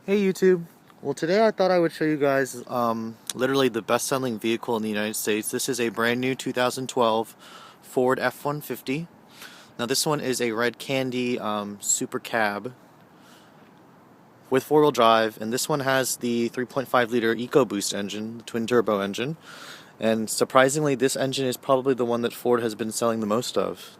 Hey YouTube. Well, today I thought I would show you guys literally the best-selling vehicle in the United States. This is a brand new 2012 Ford F-150. Now this one is a red candy super cab with four-wheel drive, and this one has the 3.5 liter EcoBoost engine, the twin turbo engine. And surprisingly, this engine is probably the one that Ford has been selling the most of.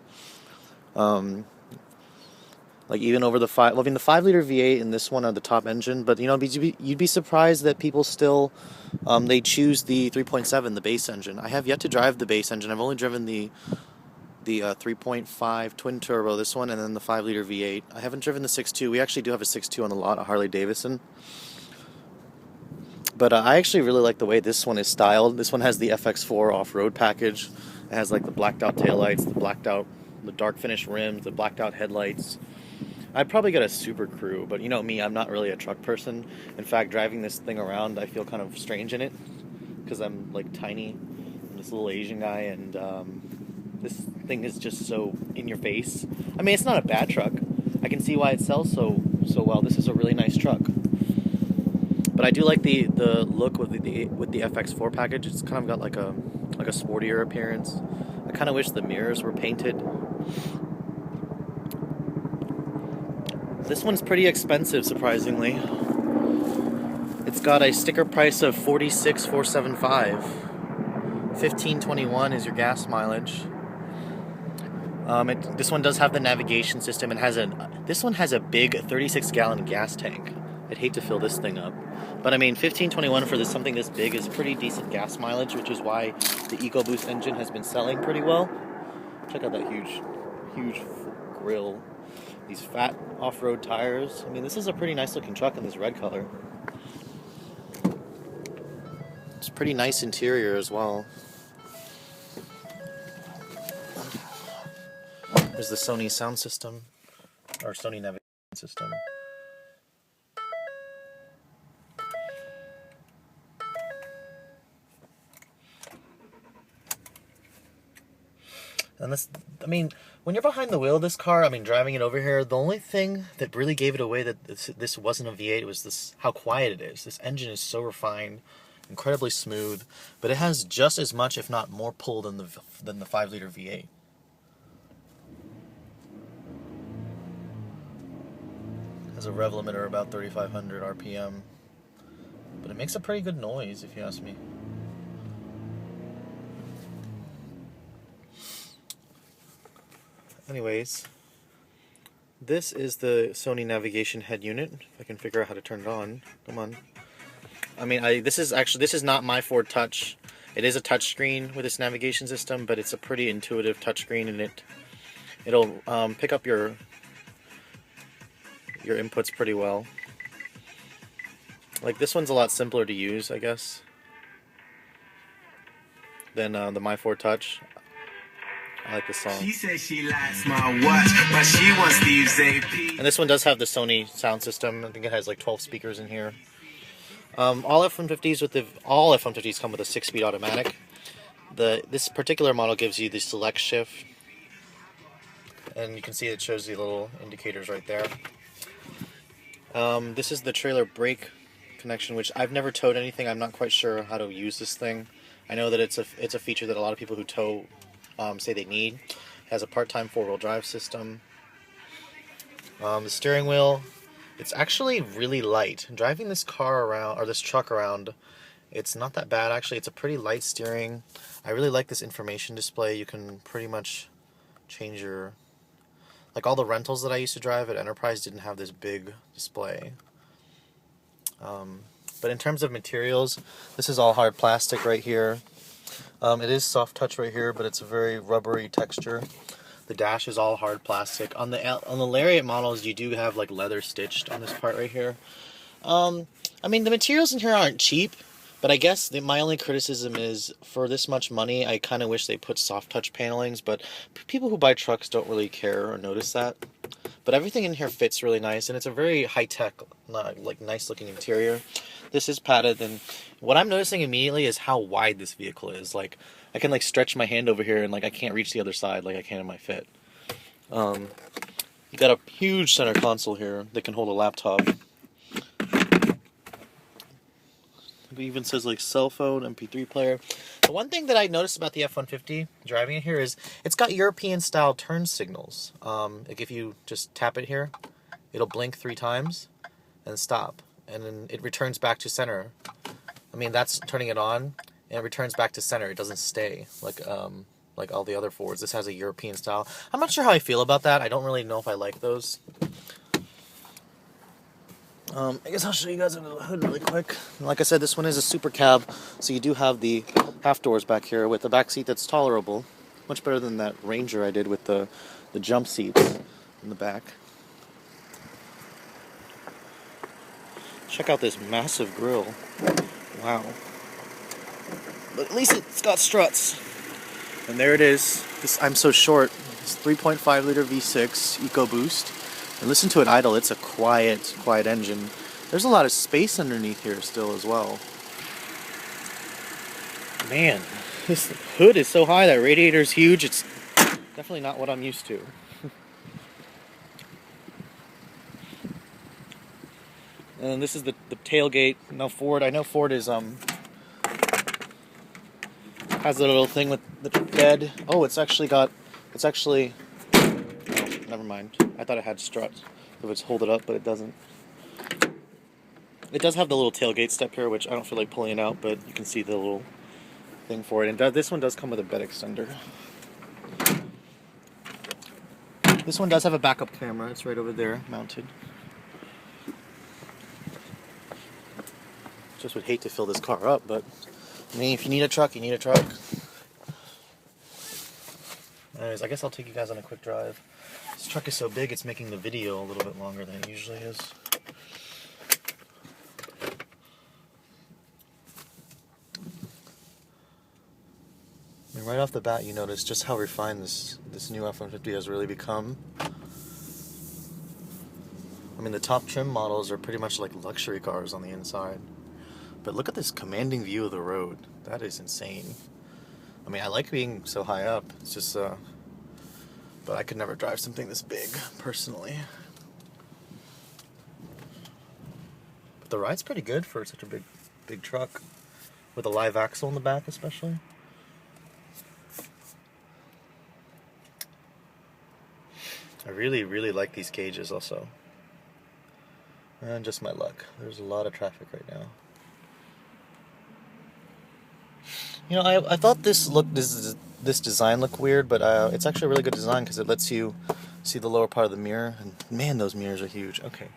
Like even over the the 5 liter V8 and this one are the top engine, but you'd be surprised that people still they choose the 3.7, the base engine. I have yet to drive the base engine. I've only driven the 3.5 twin turbo, this one, and then the 5 liter V8. I haven't driven the 6.2. We actually do have a 6.2 on the lot, a Harley Davidson. But I actually really like the way this one is styled. This one has the FX4 off-road package. It has like the blacked out taillights, the dark finish rims, the blacked out headlights. I'd probably get a Super Crew, but you know me, I'm not really a truck person. In fact, driving this thing around, I feel kind of strange in it because I'm like tiny. I'm this little Asian guy, and this thing is just so in your face. I mean, it's not a bad truck. I can see why it sells so well. This is a really nice truck. But I do like the look with the FX4 package. It's kind of got like a sportier appearance. I kind of wish the mirrors were painted. This one's pretty expensive, surprisingly. It's got a sticker price of $46,475. $15.21 is your gas mileage. This one does have the navigation system. This one has a big 36-gallon gas tank. I'd hate to fill this thing up, but I mean, $15.21 for something this big is pretty decent gas mileage, which is why the EcoBoost engine has been selling pretty well. Check out that huge grill. These fat off-road tires. I mean, this is a pretty nice looking truck in this red color. It's pretty nice interior as well. There's the Sony sound system, or Sony navigation system. And this, I mean, when you're behind the wheel of this car, I mean, driving it over here, the only thing that really gave it away that this wasn't a V8 was how quiet it is. This engine is so refined, incredibly smooth, but it has just as much, if not more, pull than the 5 liter V8. Has a rev limiter about 3,500 RPM, but it makes a pretty good noise, if you ask me. Anyways, this is the Sony navigation head unit. If I can figure out how to turn it on. Come on. I mean, this is not my Ford Touch. It is a touch screen with this navigation system, but it's a pretty intuitive touch screen, and it'll pick up your inputs pretty well. Like, this one's a lot simpler to use, I guess, than the My Ford Touch. I like this song. She says she likes my watch, but she wants to use AP. And this one does have the Sony sound system. I think it has like 12 speakers in here. All F-150s come with a 6-speed automatic. This particular model gives you the select shift, and you can see it shows the little indicators right there. This is the trailer brake connection, which I've never towed anything. I'm not quite sure how to use this thing. I know that it's a feature that a lot of people who tow say they need. It has a part-time 4-wheel drive system. The steering wheel, it's actually really light. Driving this car around, or this truck around, it's not that bad actually. It's a pretty light steering. I really like this information display. You can pretty much change like all the rentals that I used to drive at Enterprise didn't have this big display. But in terms of materials, this is all hard plastic right here. It is soft touch right here, but it's a very rubbery texture. The dash is all hard plastic. On the Lariat models, you do have like leather stitched on this part right here. I mean, the materials in here aren't cheap, but I guess my only criticism is for this much money, I kind of wish they put soft touch panelings, but people who buy trucks don't really care or notice that. But everything in here fits really nice, and it's a very high-tech, like nice-looking interior. This is padded, and what I'm noticing immediately is how wide this vehicle is. Like, I can like stretch my hand over here, and like I can't reach the other side like I can in my Fit. You got a huge center console here that can hold a laptop. It even says like cell phone, MP3 player. The one thing that I noticed about the F-150 driving it here is it's got European style turn signals. Like if you just tap it here, it'll blink 3 times and stop, and then it returns back to center. I mean, that's turning it on, and it returns back to center. It doesn't stay like all the other Fords. This has a European style. I'm not sure how I feel about that. I don't really know if I like those. I guess I'll show you guys under the hood really quick. Like I said, this one is a super cab, so you do have the half doors back here with the back seat that's tolerable. Much better than that Ranger I did with the jump seats in the back. Check out this massive grille. Wow. But at least it's got struts. And there it is. I'm so short. It's 3.5 liter V6 EcoBoost. And listen to it idle. It's a quiet engine. There's a lot of space underneath here still as well. Man, this hood is so high. That radiator's huge. It's definitely not what I'm used to. And this is the tailgate. Now Ford, I know Ford is has a little thing with the bed. Oh, it's actually oh, never mind. I thought it had struts. If it's hold it up, but it doesn't. It does have the little tailgate step here, which I don't feel like pulling it out, but you can see the little thing for it. And this one does come with a bed extender. This one does have a backup camera. It's right over there, mounted. Just would hate to fill this car up, but I mean, if you need a truck, you need a truck. Anyways, I guess I'll take you guys on a quick drive. This truck is so big, it's making the video a little bit longer than it usually is. I mean, right off the bat, you notice just how refined this new F-150 has really become. I mean, the top trim models are pretty much like luxury cars on the inside. But look at this commanding view of the road. That is insane. I mean, I like being so high up. It's just, but I could never drive something this big, personally. But the ride's pretty good for such a big truck. With a live axle in the back, especially. I really, really like these cages also. And just my luck. There's a lot of traffic right now. You know, I thought this design looked weird, but it's actually a really good design because it lets you see the lower part of the mirror. And man, those mirrors are huge. Okay.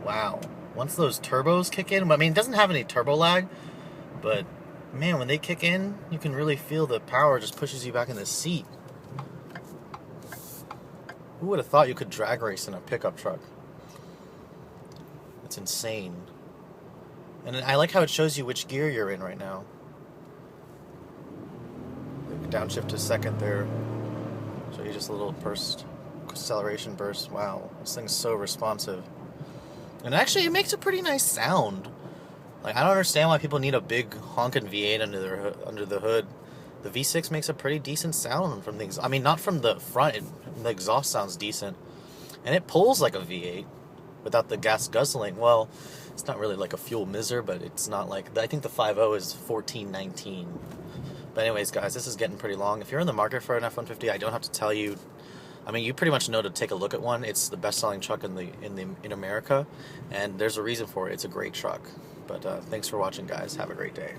Wow. Once those turbos kick in, I mean, it doesn't have any turbo lag, but man, when they kick in, you can really feel the power just pushes you back in the seat. Who would have thought you could drag race in a pickup truck? It's insane. And I like how it shows you which gear you're in right now. Like downshift to second there. Show you just a little burst, acceleration burst. Wow, this thing's so responsive. And actually, it makes a pretty nice sound. Like, I don't understand why people need a big honking V8 under the hood. The V6 makes a pretty decent sound from things. I mean, not from the front. The exhaust sounds decent. And it pulls like a V8 without the gas guzzling. Well, it's not really like a fuel miser, but it's not like... I think the 5.0 is 1419. But anyways, guys, this is getting pretty long. If you're in the market for an F-150, I don't have to tell you... I mean, you pretty much know to take a look at one. It's the best-selling truck in America, and there's a reason for it. It's a great truck. But thanks for watching, guys. Have a great day.